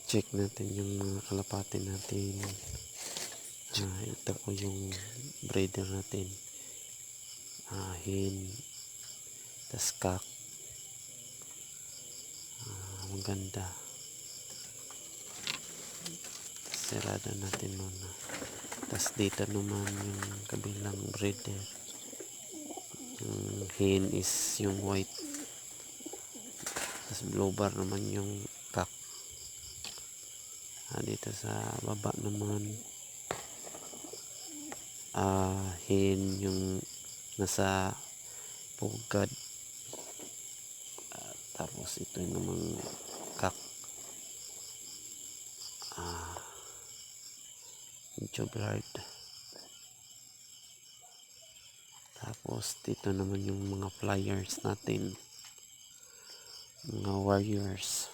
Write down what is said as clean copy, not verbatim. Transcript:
check natin yung mga kalapati natin. Ito po yung breeder natin. Hen, tas cock. Maganda. Sarado natin muna. Tas dito naman yung kabilang breeder. Yung hen is yung white. Tas blue bar naman yung cock. Dito sa baba naman hen yung nasa pugad. Tapos ito yung namang cock. Medyo blurred. Tapos dito naman yung mga flyers natin, mga warriors.